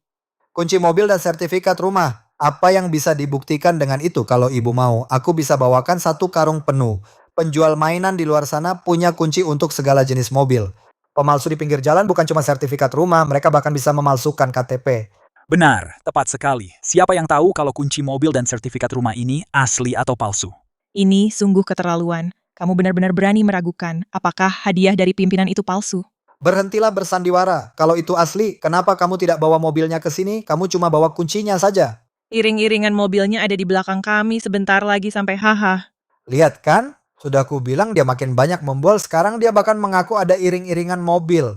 Kunci mobil dan sertifikat rumah. Apa yang bisa dibuktikan dengan itu kalau ibu mau? Aku bisa bawakan 1 karung penuh. Penjual mainan di luar sana punya kunci untuk segala jenis mobil. Pemalsu di pinggir jalan bukan cuma sertifikat rumah, mereka bahkan bisa memalsukan KTP. Benar, tepat sekali. Siapa yang tahu kalau kunci mobil dan sertifikat rumah ini asli atau palsu? Ini sungguh keterlaluan. Kamu benar-benar berani meragukan apakah hadiah dari pimpinan itu palsu. Berhentilah bersandiwara. Kalau itu asli, kenapa kamu tidak bawa mobilnya ke sini? Kamu cuma bawa kuncinya saja. Iring-iringan mobilnya ada di belakang kami sebentar lagi sampai haha. Lihat kan? Sudah aku bilang dia makin banyak membol, sekarang dia bahkan mengaku ada iring-iringan mobil.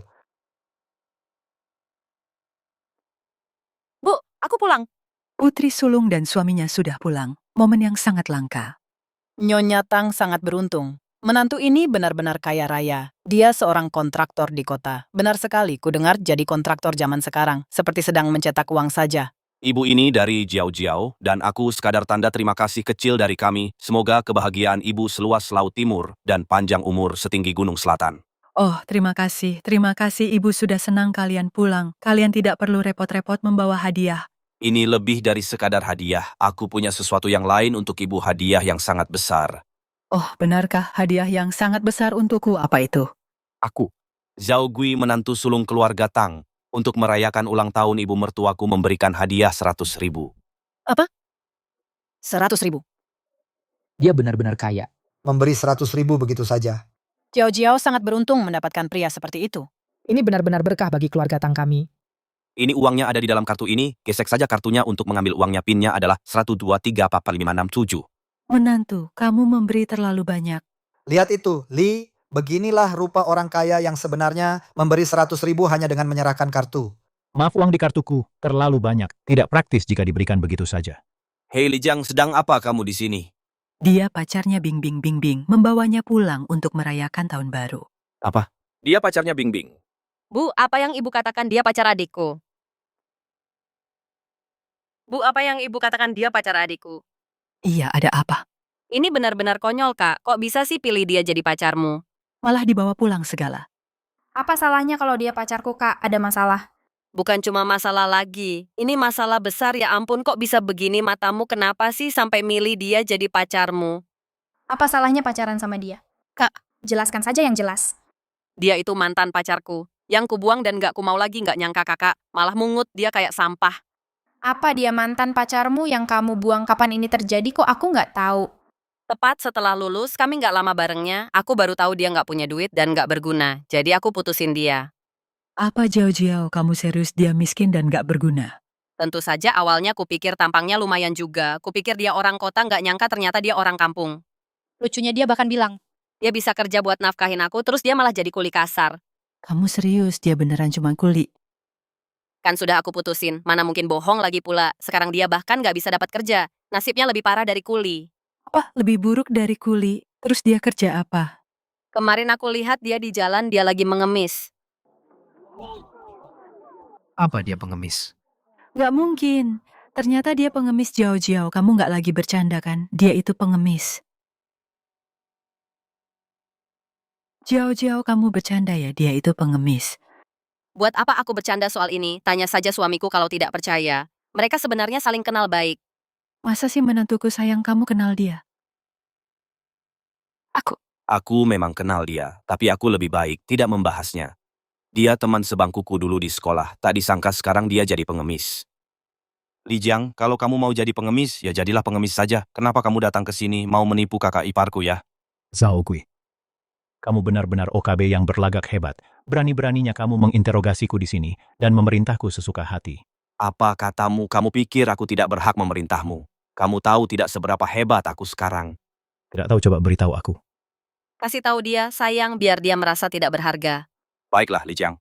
Bu, aku pulang. Putri sulung dan suaminya sudah pulang. Momen yang sangat langka. Nyonya Tang sangat beruntung. Menantu ini benar-benar kaya raya. Dia seorang kontraktor di kota. Benar sekali, ku dengar jadi kontraktor zaman sekarang. Seperti sedang mencetak uang saja. Ibu ini dari Jiao-Jiao, dan aku sekadar tanda terima kasih kecil dari kami. Semoga kebahagiaan ibu seluas laut timur dan panjang umur setinggi gunung selatan. Oh, terima kasih. Terima kasih ibu sudah senang kalian pulang. Kalian tidak perlu repot-repot membawa hadiah. Ini lebih dari sekadar hadiah. Aku punya sesuatu yang lain untuk ibu, hadiah yang sangat besar. Oh, benarkah hadiah yang sangat besar untukku? Apa itu? Aku, Zhao Gui, menantu sulung keluarga Tang. Untuk merayakan ulang tahun ibu mertuaku memberikan hadiah 100.000. Apa? 100.000. Dia benar-benar kaya. Memberi 100.000 begitu saja. Jiao-Jiao sangat beruntung mendapatkan pria seperti itu. Ini benar-benar berkah bagi keluarga Tang kami. Ini uangnya ada di dalam kartu ini, gesek saja kartunya untuk mengambil uangnya. PIN-nya adalah 1234567. Menantu, kamu memberi terlalu banyak. Lihat itu, Lee. Beginilah rupa orang kaya yang sebenarnya memberi 100.000 hanya dengan menyerahkan kartu. Maaf, uang di kartuku terlalu banyak. Tidak praktis jika diberikan begitu saja. Hei Lijang, sedang apa kamu di sini? Dia pacarnya Bing Bing Bing Bing membawanya pulang untuk merayakan tahun baru. Apa? Dia pacarnya Bing Bing. Bu, apa yang ibu katakan dia pacar adikku? Bu, apa yang ibu katakan dia pacar adikku? Iya, ada apa? Ini benar-benar konyol, Kak. Kok bisa sih pilih dia jadi pacarmu? Malah dibawa pulang segala. Apa salahnya kalau dia pacarku, Kak? Ada masalah? Bukan cuma masalah lagi. Ini masalah besar, ya ampun, kok bisa begini matamu? Kenapa sih sampai milih dia jadi pacarmu? Apa salahnya pacaran sama dia? Kak, jelaskan saja yang jelas. Dia itu mantan pacarku. Yang kubuang dan gak kumau lagi, gak nyangka kakak. Malah mungut, dia kayak sampah. Apa dia mantan pacarmu yang kamu buang kapan ini terjadi? Kok aku nggak tahu? Tepat setelah lulus, kami gak lama barengnya. Aku baru tahu dia gak punya duit dan gak berguna. Jadi aku putusin dia. Apa Jiao kamu serius dia miskin dan gak berguna? Tentu saja awalnya kupikir tampangnya lumayan juga. Kupikir dia orang kota, gak nyangka ternyata dia orang kampung. Lucunya dia bahkan bilang, dia bisa kerja buat nafkahin aku, terus dia malah jadi kuli kasar. Kamu serius dia beneran cuma kuli? Kan sudah aku putusin, mana mungkin bohong lagi pula. Sekarang dia bahkan gak bisa dapat kerja. Nasibnya lebih parah dari kuli. Apa? Lebih buruk dari kuli? Terus dia kerja apa? Kemarin aku lihat dia di jalan, dia lagi mengemis. Apa dia pengemis? Gak mungkin. Ternyata dia pengemis Jiao. Kamu gak lagi bercanda kan? Dia itu pengemis. Jiao, kamu bercanda ya? Dia itu pengemis. Buat apa aku bercanda soal ini? Tanya saja suamiku kalau tidak percaya. Mereka sebenarnya saling kenal baik. Masa sih menantuku sayang kamu kenal dia? Aku memang kenal dia, tapi aku lebih baik tidak membahasnya. Dia teman sebangkuku dulu di sekolah, tak disangka sekarang dia jadi pengemis. Lijang, kalau kamu mau jadi pengemis, ya jadilah pengemis saja. Kenapa kamu datang ke sini mau menipu kakak iparku ya? Zhao Gui, kamu benar-benar OKB yang berlagak hebat. Berani-beraninya kamu menginterogasiku di sini dan memerintahku sesuka hati. Apa katamu? Kamu pikir aku tidak berhak memerintahmu? Kamu tahu tidak seberapa hebat aku sekarang. Tidak tahu, coba beritahu aku. Kasih tahu dia, sayang, biar dia merasa tidak berharga. Baiklah, Lijang.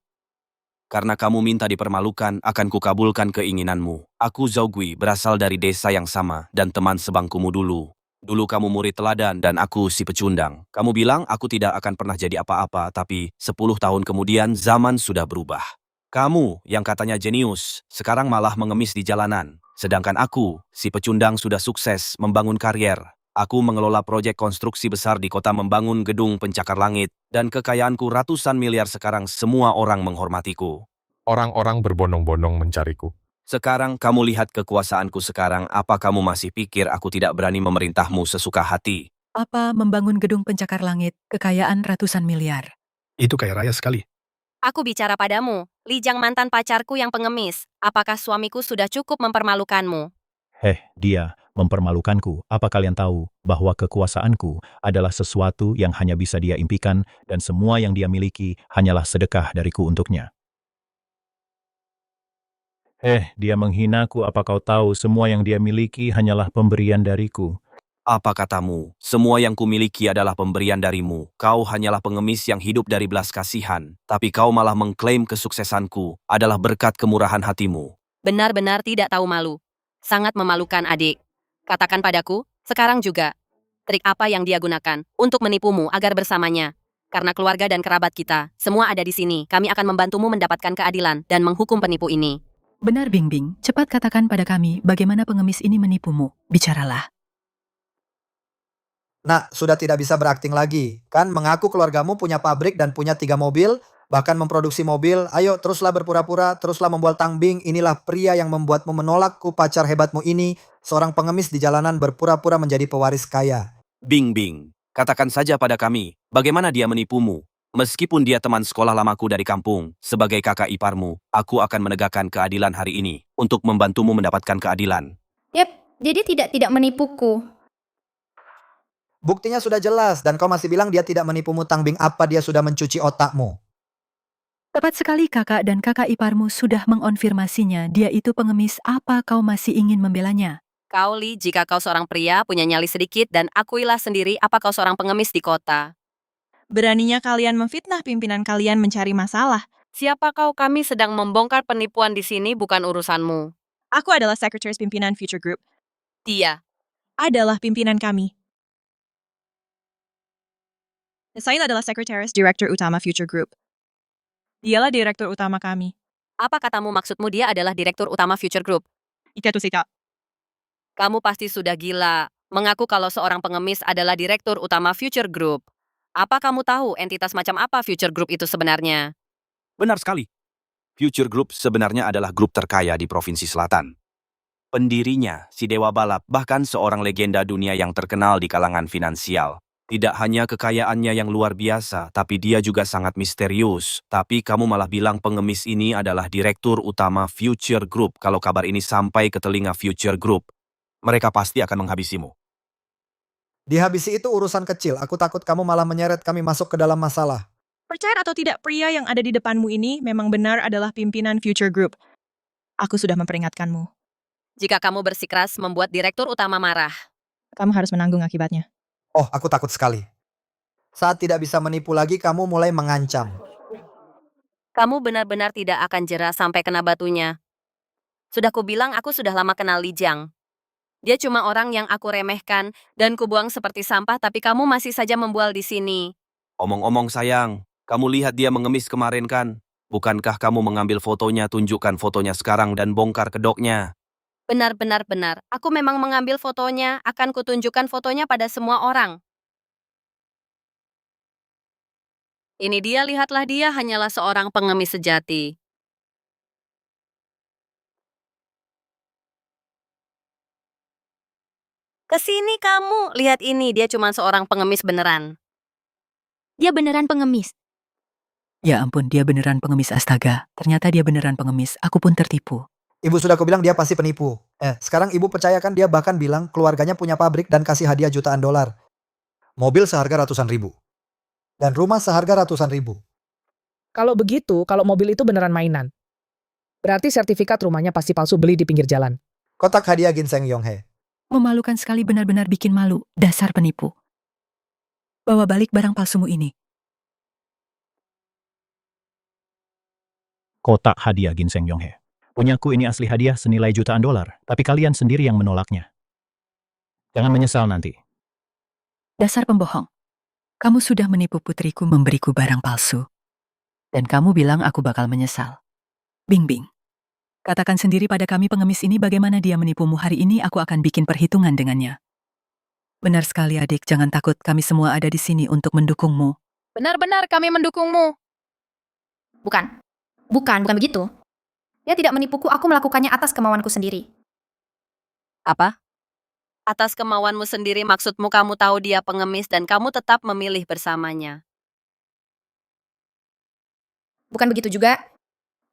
Karena kamu minta dipermalukan, akan kukabulkan keinginanmu. Aku Zhao Gui, berasal dari desa yang sama dan teman sebangkumu dulu. Dulu kamu murid teladan dan aku si pecundang. Kamu bilang aku tidak akan pernah jadi apa-apa, tapi 10 tahun kemudian zaman sudah berubah. Kamu yang katanya jenius, sekarang malah mengemis di jalanan. Sedangkan aku, si pecundang sudah sukses membangun karier. Aku mengelola proyek konstruksi besar di kota, membangun gedung pencakar langit, dan kekayaanku ratusan miliar. Sekarang semua orang menghormatiku. Orang-orang berbondong-bondong mencariku. Sekarang kamu lihat kekuasaanku sekarang, apa kamu masih pikir aku tidak berani memerintahmu sesuka hati? Apa membangun gedung pencakar langit, kekayaan ratusan miliar? Itu kaya raya sekali. Aku bicara padamu, Lijang mantan pacarku yang pengemis. Apakah suamiku sudah cukup mempermalukanmu? Dia mempermalukanku. Apa kalian tahu bahwa kekuasaanku adalah sesuatu yang hanya bisa dia impikan dan semua yang dia miliki hanyalah sedekah dariku untuknya. Dia menghinaku. Apa kau tahu semua yang dia miliki hanyalah pemberian dariku? Apa katamu? Semua yang kumiliki adalah pemberian darimu. Kau hanyalah pengemis yang hidup dari belas kasihan, tapi kau malah mengklaim kesuksesanku adalah berkat kemurahan hatimu. Benar-benar tidak tahu malu. Sangat memalukan, adik. Katakan padaku, sekarang juga. Trik apa yang dia gunakan untuk menipumu agar bersamanya? Karena keluarga dan kerabat kita, semua ada di sini. Kami akan membantumu mendapatkan keadilan dan menghukum penipu ini. Benar, Bing Bing. Cepat katakan pada kami bagaimana pengemis ini menipumu. Bicaralah. Nak, sudah tidak bisa berakting lagi. Kan mengaku keluargamu punya pabrik dan punya 3 mobil, bahkan memproduksi mobil. Ayo, teruslah berpura-pura, teruslah membual tangbing. Inilah pria yang membuatmu menolakku, pacar hebatmu ini. Seorang pengemis di jalanan berpura-pura menjadi pewaris kaya. Bing Bing, katakan saja pada kami, bagaimana dia menipumu? Meskipun dia teman sekolah lamaku dari kampung, sebagai kakak iparmu, aku akan menegakkan keadilan hari ini untuk membantumu mendapatkan keadilan. Yep, jadi tidak menipuku. Buktinya sudah jelas dan kau masih bilang dia tidak menipumu. Tangbing, apa dia sudah mencuci otakmu? Tepat sekali kakak dan kakak iparmu sudah mengonfirmasinya. Dia itu pengemis. Apa kau masih ingin membelanya? Kau Li, jika kau seorang pria, punya nyali sedikit, dan akuilah sendiri apa kau seorang pengemis di kota. Beraninya kalian memfitnah pimpinan kalian mencari masalah. Siapa kau? Kami sedang membongkar penipuan di sini, bukan urusanmu. Aku adalah sekretaris pimpinan Future Group. Dia. Adalah pimpinan kami. Saya adalah sekretaris direktur utama Future Group. Dialah direktur utama kami. Apa katamu maksudmu dia adalah direktur utama Future Group? Itu tidak. Kamu pasti sudah gila. Mengaku kalau seorang pengemis adalah direktur utama Future Group. Apa kamu tahu entitas macam apa Future Group itu sebenarnya? Benar sekali. Future Group sebenarnya adalah grup terkaya di Provinsi Selatan. Pendirinya, si Dewa Balap, bahkan seorang legenda dunia yang terkenal di kalangan finansial. Tidak hanya kekayaannya yang luar biasa, tapi dia juga sangat misterius. Tapi kamu malah bilang pengemis ini adalah direktur utama Future Group. Kalau kabar ini sampai ke telinga Future Group, mereka pasti akan menghabisimu. Dihabisi itu urusan kecil. Aku takut kamu malah menyeret kami masuk ke dalam masalah. Percaya atau tidak, pria yang ada di depanmu ini memang benar adalah pimpinan Future Group. Aku sudah memperingatkanmu. Jika kamu bersikeras membuat direktur utama marah, Kamu harus menanggung akibatnya. Oh, aku takut sekali. Saat tidak bisa menipu lagi, kamu mulai mengancam. kamu benar-benar tidak akan jera sampai kena batunya. Sudah kubilang aku sudah lama kenal Li Jiang. Dia cuma orang yang aku remehkan dan kubuang seperti sampah, tapi kamu masih saja membual di sini. Omong-omong sayang, kamu lihat dia mengemis kemarin kan? Bukankah kamu mengambil fotonya, tunjukkan fotonya sekarang dan bongkar kedoknya? Benar. Aku memang mengambil fotonya, akan kutunjukkan fotonya pada semua orang. Ini dia, lihatlah, dia hanyalah seorang pengemis sejati. Kesini kamu, lihat ini, dia cuma seorang pengemis beneran. Dia beneran pengemis. Ya ampun, dia beneran pengemis, astaga. Ternyata dia beneran pengemis. Aku pun tertipu. Ibu sudah kubilang dia pasti penipu. Sekarang ibu percayakan dia bahkan bilang keluarganya punya pabrik dan kasih hadiah jutaan dolar. Mobil seharga ratusan ribu. Dan rumah seharga ratusan ribu. Kalau begitu, kalau mobil itu beneran mainan. Berarti sertifikat rumahnya pasti palsu, beli di pinggir jalan. Kotak hadiah ginseng Yonghe. Memalukan sekali, benar-benar bikin malu. Dasar penipu. Bawa balik barang palsumu ini. Kotak hadiah ginseng Yonghe. Punyaku ini asli hadiah senilai jutaan dolar, tapi kalian sendiri yang menolaknya. Jangan menyesal nanti. Dasar pembohong. Kamu sudah menipu putriku memberiku barang palsu. Dan kamu bilang aku bakal menyesal. Bing. Katakan sendiri pada kami pengemis ini bagaimana dia menipumu hari ini, aku akan bikin perhitungan dengannya. Benar sekali adik, jangan takut, kami semua ada di sini untuk mendukungmu. Benar-benar kami mendukungmu. Bukan begitu. Dia tidak menipuku, aku melakukannya atas kemauanku sendiri. Apa? Atas kemauanmu sendiri, maksudmu kamu tahu dia pengemis dan kamu tetap memilih bersamanya. Bukan begitu juga.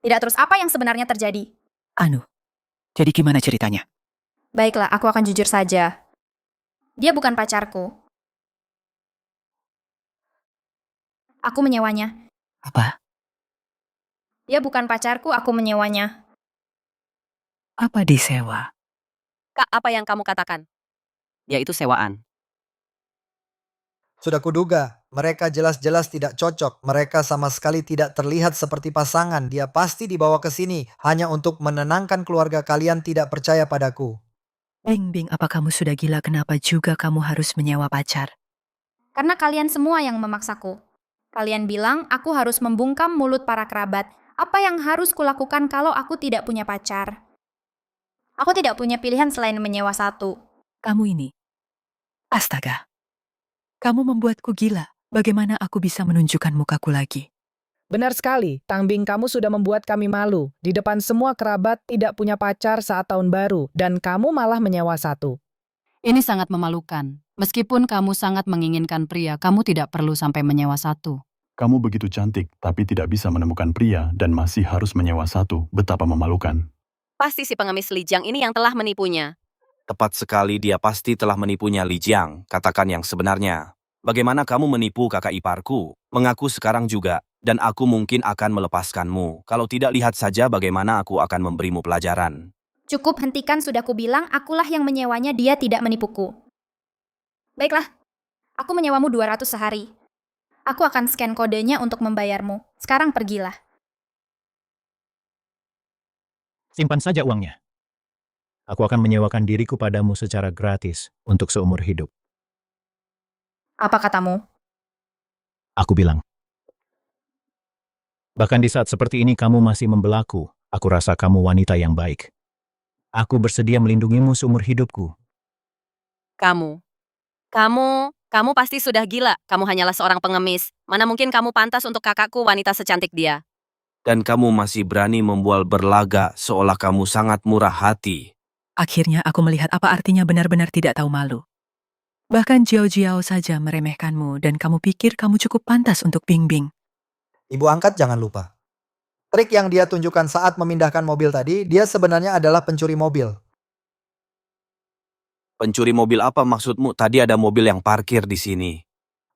Tidak, terus apa yang sebenarnya terjadi? Jadi gimana ceritanya? Baiklah, aku akan jujur saja. Dia bukan pacarku. Aku menyewanya. Apa? Dia bukan pacarku, aku menyewanya. Apa disewa? Kak, apa yang kamu katakan? Yaitu sewaan. Sudah kuduga, mereka jelas-jelas tidak cocok. Mereka sama sekali tidak terlihat seperti pasangan. Dia pasti dibawa ke sini hanya untuk menenangkan keluarga kalian tidak percaya padaku. Bing, apa kamu sudah gila? Kenapa juga kamu harus menyewa pacar? Karena kalian semua yang memaksaku. Kalian bilang aku harus membungkam mulut para kerabat. Apa yang harus kulakukan kalau aku tidak punya pacar? Aku tidak punya pilihan selain menyewa satu. Kamu ini. Astaga. Kamu membuatku gila. Bagaimana aku bisa menunjukkan mukaku lagi? Benar sekali, Tang Bing, kamu sudah membuat kami malu. Di depan semua kerabat tidak punya pacar saat tahun baru, dan kamu malah menyewa satu. Ini sangat memalukan. Meskipun kamu sangat menginginkan pria, kamu tidak perlu sampai menyewa satu. Kamu begitu cantik, tapi tidak bisa menemukan pria dan masih harus menyewa satu. Betapa memalukan. Pasti si pengemis Li Jiang ini yang telah menipunya. Tepat sekali, dia pasti telah menipunya Li Jiang. Katakan yang sebenarnya. Bagaimana kamu menipu kakak iparku? Mengaku sekarang juga. dan aku mungkin akan melepaskanmu. Kalau tidak, lihat saja bagaimana aku akan memberimu pelajaran. Cukup, hentikan, sudah kubilang akulah yang menyewanya, dia tidak menipuku. Baiklah, aku menyewamu 200 sehari. Aku akan scan kodenya untuk membayarmu. Sekarang pergilah. Simpan saja uangnya. Aku akan menyewakan diriku padamu secara gratis untuk seumur hidup. Apa katamu? Aku bilang. Bahkan di saat seperti ini kamu masih membelaku. Aku rasa kamu wanita yang baik. Aku bersedia melindungimu seumur hidupku. Kamu pasti sudah gila. Kamu hanyalah seorang pengemis. Mana mungkin kamu pantas untuk kakakku wanita secantik dia. Dan kamu masih berani membual berlaga seolah kamu sangat murah hati. Akhirnya aku melihat apa artinya benar-benar tidak tahu malu. Bahkan Jiao saja meremehkanmu dan kamu pikir kamu cukup pantas untuk Bingbing. Ibu angkat jangan lupa. Trik yang dia tunjukkan saat memindahkan mobil tadi, dia sebenarnya adalah pencuri mobil. Pencuri mobil apa maksudmu? Tadi ada mobil yang parkir di sini.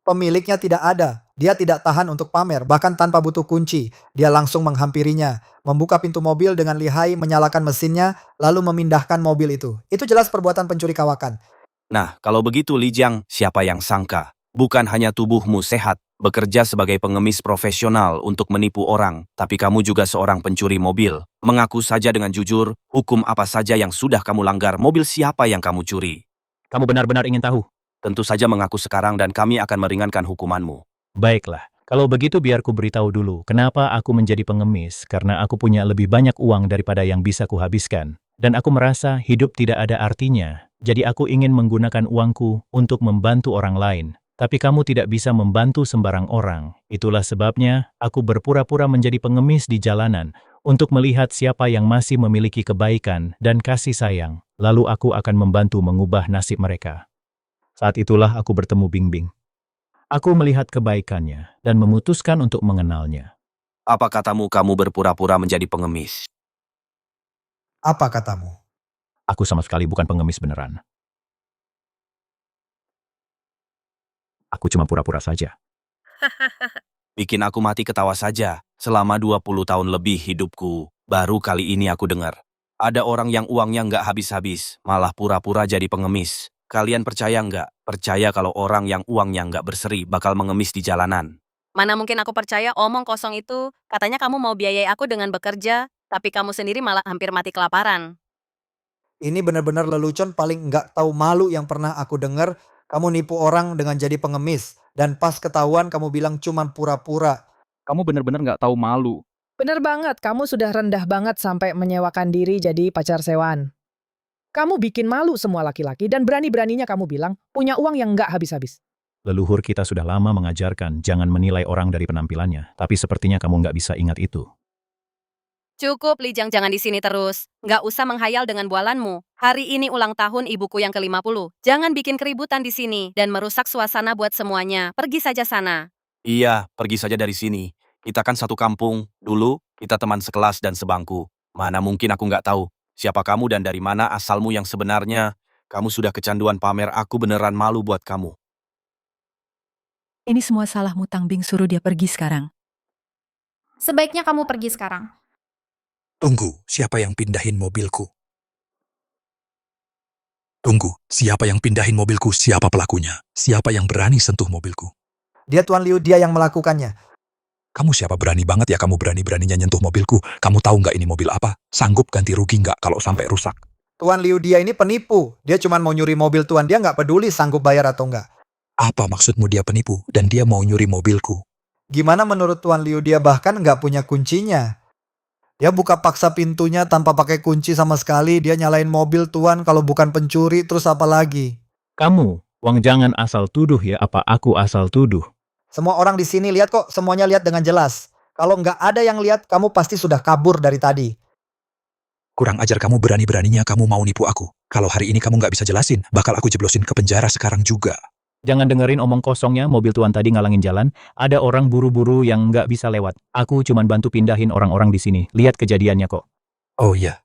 Pemiliknya tidak ada. Dia tidak tahan untuk pamer, bahkan tanpa butuh kunci. Dia langsung menghampirinya, membuka pintu mobil dengan lihai, menyalakan mesinnya, lalu memindahkan mobil itu. Itu jelas perbuatan pencuri kawakan. Nah, kalau begitu Li Jiang, siapa yang sangka? Bukan hanya tubuhmu sehat, bekerja sebagai pengemis profesional untuk menipu orang, tapi kamu juga seorang pencuri mobil. Mengaku saja dengan jujur, hukum apa saja yang sudah kamu langgar, mobil siapa yang kamu curi? Kamu benar-benar ingin tahu? Tentu saja mengaku sekarang dan kami akan meringankan hukumanmu. Baiklah, kalau begitu biar ku beritahu dulu kenapa aku menjadi pengemis, karena aku punya lebih banyak uang daripada yang bisa kuhabiskan. Dan aku merasa hidup tidak ada artinya, jadi aku ingin menggunakan uangku untuk membantu orang lain. Tapi kamu tidak bisa membantu sembarang orang. Itulah sebabnya aku berpura-pura menjadi pengemis di jalanan untuk melihat siapa yang masih memiliki kebaikan dan kasih sayang. Lalu aku akan membantu mengubah nasib mereka. Saat itulah aku bertemu Bingbing. Aku melihat kebaikannya dan memutuskan untuk mengenalnya. Apa katamu kamu berpura-pura menjadi pengemis? Apa katamu? Aku sama sekali bukan pengemis beneran. Aku cuma pura-pura saja. Bikin aku mati ketawa saja. Selama 20 tahun lebih hidupku, baru kali ini aku dengar. Ada orang yang uangnya nggak habis-habis, malah pura-pura jadi pengemis. Kalian percaya nggak? Percaya kalau orang yang uangnya nggak berseri bakal mengemis di jalanan? Mana mungkin aku percaya omong kosong itu. Katanya kamu mau biayai aku dengan bekerja, tapi kamu sendiri malah hampir mati kelaparan. Ini benar-benar lelucon paling nggak tahu malu yang pernah aku dengar. Kamu nipu orang dengan jadi pengemis. Dan pas ketahuan kamu bilang cuman pura-pura. Kamu benar-benar nggak tahu malu. Bener banget, kamu sudah rendah banget sampai menyewakan diri jadi pacar sewaan. Kamu bikin malu semua laki-laki dan berani-beraninya kamu bilang punya uang yang nggak habis-habis. Leluhur kita sudah lama mengajarkan jangan menilai orang dari penampilannya, tapi sepertinya kamu nggak bisa ingat itu. Cukup, Li Jiang, jangan di sini terus. Nggak usah menghayal dengan bualanmu. Hari ini ulang tahun ibuku yang ke-50. Jangan bikin keributan di sini dan merusak suasana buat semuanya. Pergi saja sana. Iya, pergi saja dari sini. Kita kan satu kampung. Dulu, kita teman sekelas dan sebangku. Mana mungkin aku nggak tahu siapa kamu dan dari mana asalmu yang sebenarnya. Kamu sudah kecanduan pamer, aku beneran malu buat kamu. Ini semua salahmu, Tangbing, suruh dia pergi sekarang. Sebaiknya kamu pergi sekarang. Tunggu, siapa yang pindahin mobilku? Tunggu, siapa yang pindahin mobilku? Siapa pelakunya? Siapa yang berani sentuh mobilku? Dia Tuan Liu, dia yang melakukannya. Kamu siapa berani banget ya kamu berani-beraninya nyentuh mobilku? Kamu tahu nggak ini mobil apa? Sanggup ganti rugi nggak kalau sampai rusak? Tuan Liu dia ini penipu. Dia cuma mau nyuri mobil Tuan, dia nggak peduli sanggup bayar atau nggak. Apa maksudmu dia penipu dan dia mau nyuri mobilku? Gimana menurut Tuan Liu, dia bahkan nggak punya kuncinya. Dia buka paksa pintunya tanpa pakai kunci sama sekali. Dia nyalain mobil Tuan kalau bukan pencuri, terus apa lagi? Kamu, Wang, jangan asal tuduh ya, apa aku asal tuduh? Semua orang di sini lihat kok, semuanya lihat dengan jelas. Kalau nggak ada yang lihat, kamu pasti sudah kabur dari tadi. Kurang ajar kamu, berani-beraninya kamu mau nipu aku. Kalau hari ini kamu nggak bisa jelasin, bakal aku jeblosin ke penjara sekarang juga. Jangan dengerin omong kosongnya, mobil Tuan tadi ngalangin jalan. Ada orang buru-buru yang nggak bisa lewat. Aku cuman bantu pindahin orang-orang di sini. Lihat kejadiannya kok. Oh iya.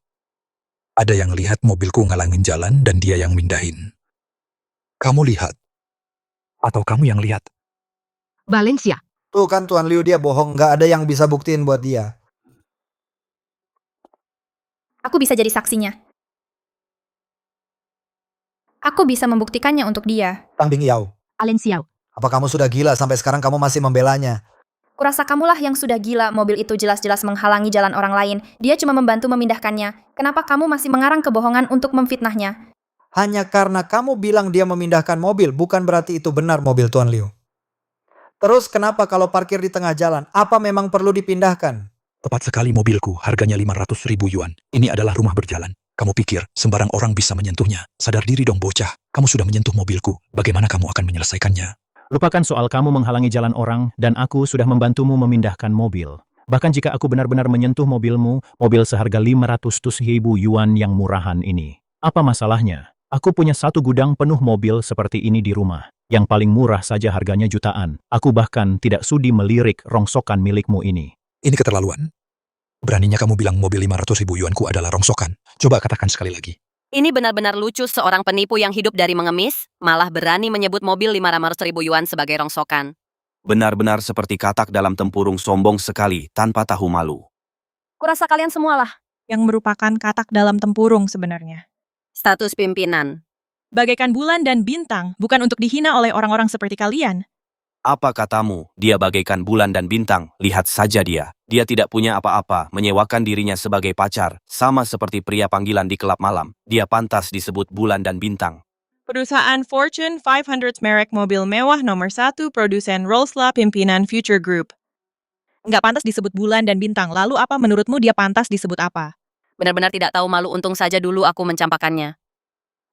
Ada yang lihat mobilku ngalangin jalan dan dia yang mindahin. Kamu lihat? Atau kamu yang lihat? Valencia. Tuh kan Tuan Liu dia bohong, nggak ada yang bisa buktiin buat dia. Aku bisa jadi saksinya. Aku bisa membuktikannya untuk dia. Tang Bing Yao, Alen Xiao. apa kamu sudah gila sampai sekarang kamu masih membelanya? Kurasa kamulah yang sudah gila, mobil itu jelas-jelas menghalangi jalan orang lain. Dia cuma membantu memindahkannya. Kenapa kamu masih mengarang kebohongan untuk memfitnahnya? Hanya karena kamu bilang dia memindahkan mobil, bukan berarti itu benar mobil Tuan Liu. Terus kenapa kalau parkir di tengah jalan, apa memang perlu dipindahkan? Tepat sekali mobilku, harganya 500.000 yuan. Ini adalah rumah berjalan. Kamu pikir sembarang orang bisa menyentuhnya? Sadar diri dong bocah, kamu sudah menyentuh mobilku. Bagaimana kamu akan menyelesaikannya? Lupakan soal kamu menghalangi jalan orang dan aku sudah membantumu memindahkan mobil. Bahkan jika aku benar-benar menyentuh mobilmu, mobil seharga 500.000 yuan yang murahan ini. Apa masalahnya? Aku punya satu gudang penuh mobil seperti ini di rumah. Yang paling murah saja harganya jutaan. Aku bahkan tidak sudi melirik rongsokan milikmu ini. Ini keterlaluan. Beraninya kamu bilang mobil 500.000 yuanku adalah rongsokan. Coba katakan sekali lagi. Ini benar-benar lucu, seorang penipu yang hidup dari mengemis, malah berani menyebut mobil 500.000 yuan sebagai rongsokan. Benar-benar seperti katak dalam tempurung, sombong sekali tanpa tahu malu. Kurasa kalian semualah yang merupakan katak dalam tempurung sebenarnya. status pimpinan. Bagaikan bulan dan bintang, bukan untuk dihina oleh orang-orang seperti kalian. Apa katamu? Dia bagaikan bulan dan bintang. Lihat saja dia. Dia tidak punya apa-apa, menyewakan dirinya sebagai pacar. Sama seperti pria panggilan di klub malam. Dia pantas disebut bulan dan bintang. Perusahaan Fortune 500 merek mobil mewah nomor 1, produsen Rolls-Royce pimpinan Future Group. Nggak pantas disebut bulan dan bintang, lalu apa menurutmu dia pantas disebut apa? Benar-benar tidak tahu malu, untung saja dulu aku mencampakkannya.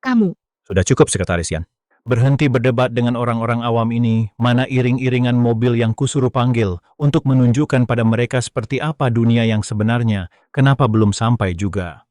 Kamu. Sudah cukup, Sekretaris Yan. Berhenti berdebat dengan orang-orang awam ini, mana iring-iringan mobil yang kusuruh panggil untuk menunjukkan pada mereka seperti apa dunia yang sebenarnya, kenapa belum sampai juga.